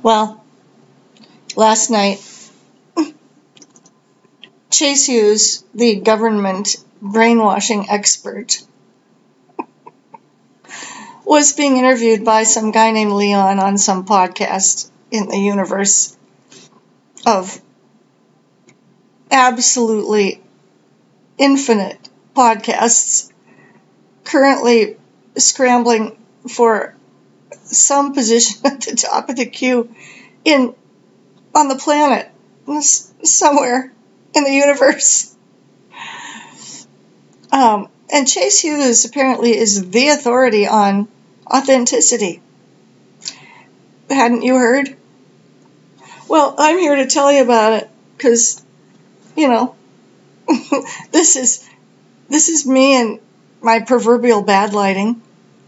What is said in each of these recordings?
Well, last night, Chase Hughes, the government brainwashing expert, was being interviewed by some guy named Leon on some podcast in the universe of absolutely infinite podcasts, currently scrambling for some position at the top of the queue on the planet, somewhere in the universe. And Chase Hughes apparently is the authority on authenticity. Hadn't you heard? Well, I'm here to tell you about it because, this is me and my proverbial bad lighting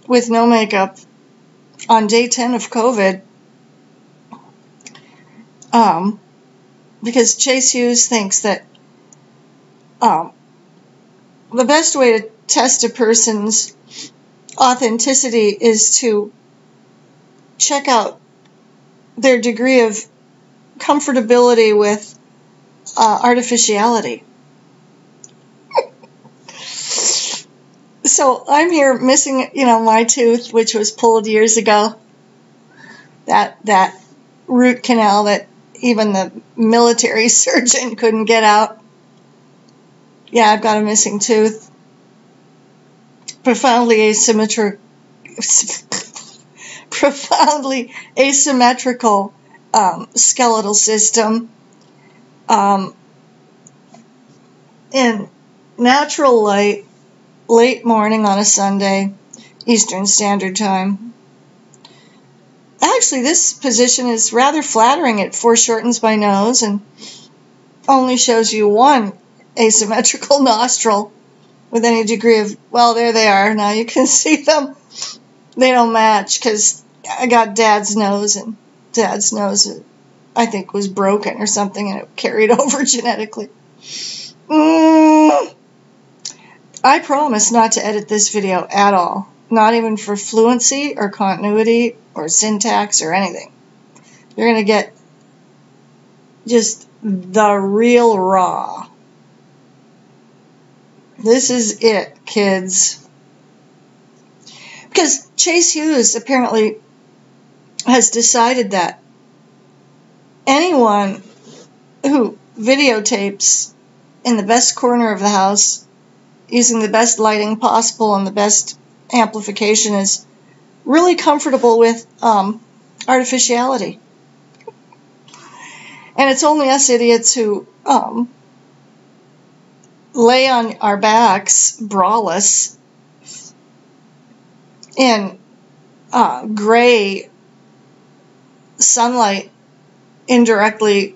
with no makeup on day 10 of COVID. Because Chase Hughes thinks that the best way to test a person's authenticity is to check out their degree of comfortability with artificiality. So I'm here missing, my tooth, which was pulled years ago. That root canal that even the military surgeon couldn't get out. Yeah, I've got a missing tooth. Profoundly asymmetrical skeletal system. In natural light, late morning on a Sunday, Eastern Standard Time. Actually, this position is rather flattering. It foreshortens my nose and only shows you one asymmetrical nostril with any degree of, well, there they are. Now you can see them. They don't match because I got Dad's nose, and Dad's nose, I think, was broken or something, and it carried over genetically. I promise not to edit this video at all. Not even for fluency or continuity or syntax or anything. You're going to get just the real raw. This is it, kids. Because Chase Hughes apparently has decided that anyone who videotapes in the best corner of the house using the best lighting possible and the best amplification is really comfortable with artificiality. And it's only us idiots who lay on our backs, braless, in gray sunlight indirectly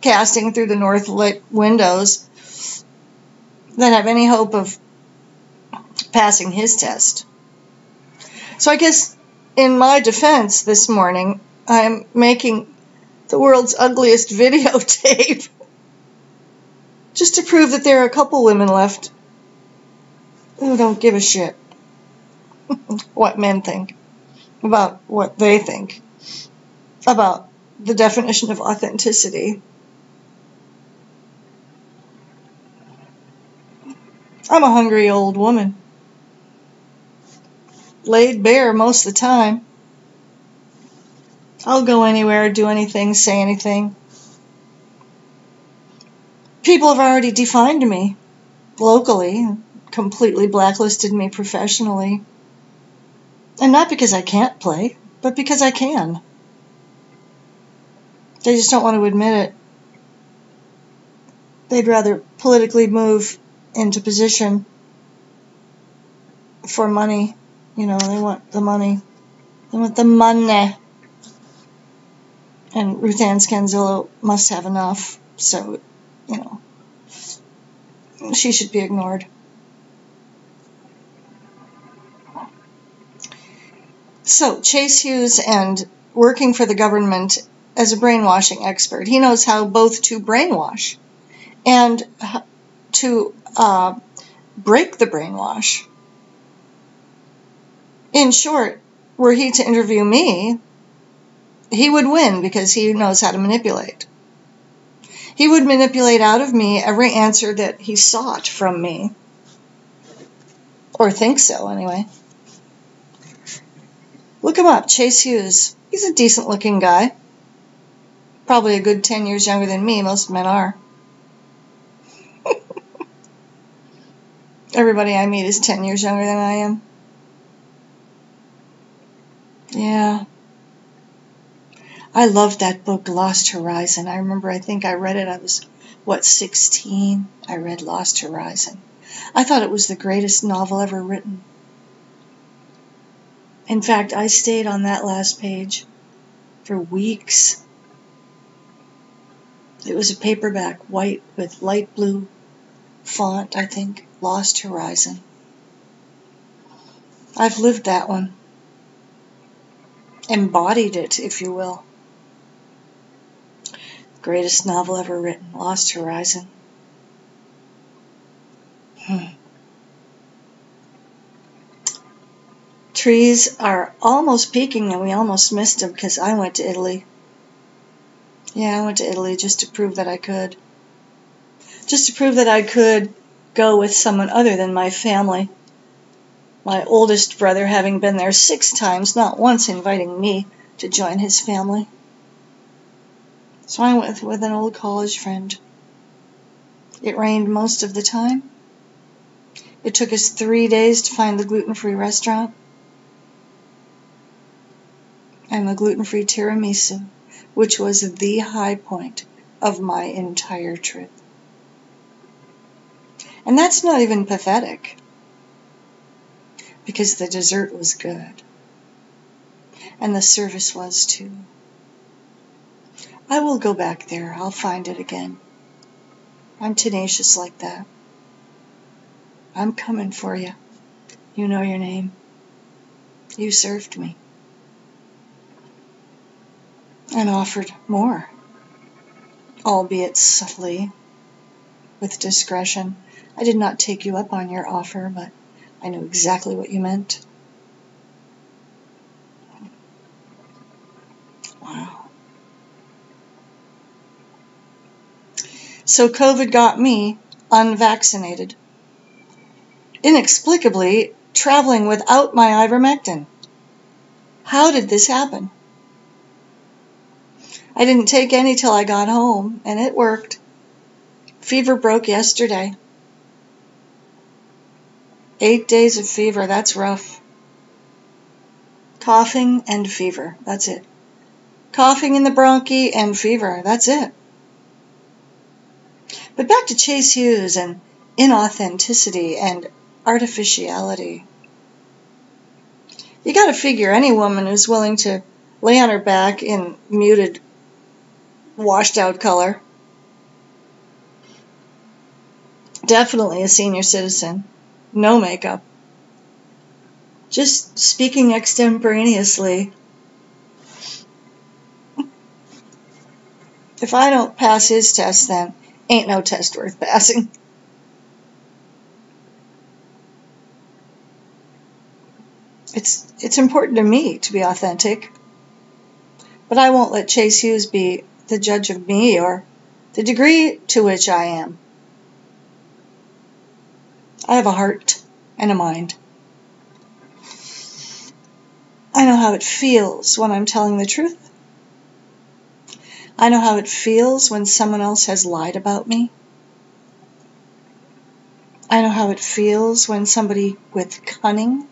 casting through the north lit windows that have any hope of passing his test. So I guess in my defense this morning, I'm making the world's ugliest videotape just to prove that there are a couple women left who don't give a shit what men think about what they think about the definition of authenticity. I'm a hungry old woman. Laid bare most of the time. I'll go anywhere, do anything, say anything. People have already defined me locally, completely blacklisted me professionally. And not because I can't play, but because I can. They just don't want to admit it. They'd rather politically move into position for money. They want the money. They want the money. And RuthAnn Scanzillo must have enough. So, she should be ignored. So, Chase Hughes, and working for the government as a brainwashing expert, he knows how both to brainwash and to break the brainwash. In short, were he to interview me, he would win because he knows how to manipulate. He would manipulate out of me every answer that he sought from me. Or think so, anyway. Look him up, Chase Hughes. He's a decent-looking guy. Probably a good 10 years younger than me. Most men are. Everybody I meet is 10 years younger than I am. Yeah. I loved that book, Lost Horizon. I remember, I think I read it. I was, 16? I read Lost Horizon. I thought it was the greatest novel ever written. In fact, I stayed on that last page for weeks. It was a paperback, white with light blue font, I think. Lost Horizon. I've lived that one. Embodied it, if you will. Greatest novel ever written, Lost Horizon. Trees are almost peaking, and we almost missed them because I went to Italy. Yeah, I went to Italy just to prove that I could. Just to prove that I could go with someone other than my family. My oldest brother having been there 6 times, not once inviting me to join his family. So I went with an old college friend. It rained most of the time. It took us 3 days to find the gluten-free restaurant. And the gluten-free tiramisu, which was the high point of my entire trip. And that's not even pathetic, because the dessert was good. And the service was too. I will go back there. I'll find it again. I'm tenacious like that. I'm coming for you. You know your name. You served me. And offered more, albeit subtly, with discretion. I did not take you up on your offer, but I knew exactly what you meant. Wow. So COVID got me unvaccinated. Inexplicably, traveling without my ivermectin. How did this happen? I didn't take any till I got home, and it worked. Fever broke yesterday. 8 days of fever, that's rough. Coughing and fever, that's it. Coughing in the bronchi and fever, that's it. But back to Chase Hughes and inauthenticity and artificiality. You gotta figure any woman who's willing to lay on her back in muted, washed out color. Definitely a senior citizen. No makeup. Just speaking extemporaneously. If I don't pass his test, then ain't no test worth passing. It's important to me to be authentic. But I won't let Chase Hughes be the judge of me or the degree to which I am. I have a heart and a mind. I know how it feels when I'm telling the truth. I know how it feels when someone else has lied about me. I know how it feels when somebody with cunning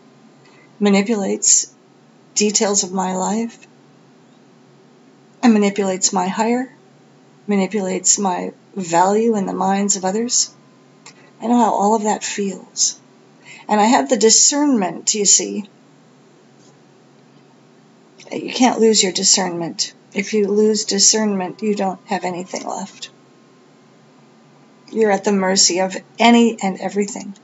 manipulates details of my life and manipulates my hire, manipulates my value in the minds of others. I know how all of that feels. And I have the discernment, you see. You can't lose your discernment. If you lose discernment, you don't have anything left. You're at the mercy of any and everything.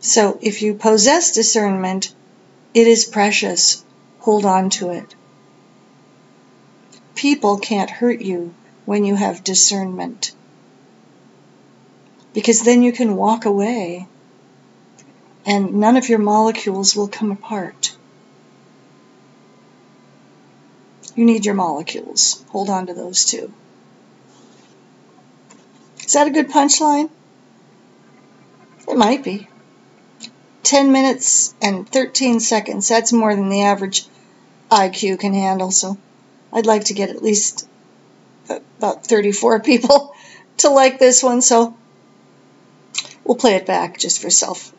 So if you possess discernment, it is precious. Hold on to it. People can't hurt you when you have discernment, because then you can walk away and none of your molecules will come apart. You need your molecules. Hold on to those too. Is that a good punchline? It might be. 10 minutes and 13 seconds. That's more than the average IQ can handle, so I'd like to get at least about 34 people to like this one, so we'll play it back just for self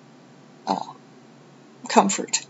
comfort.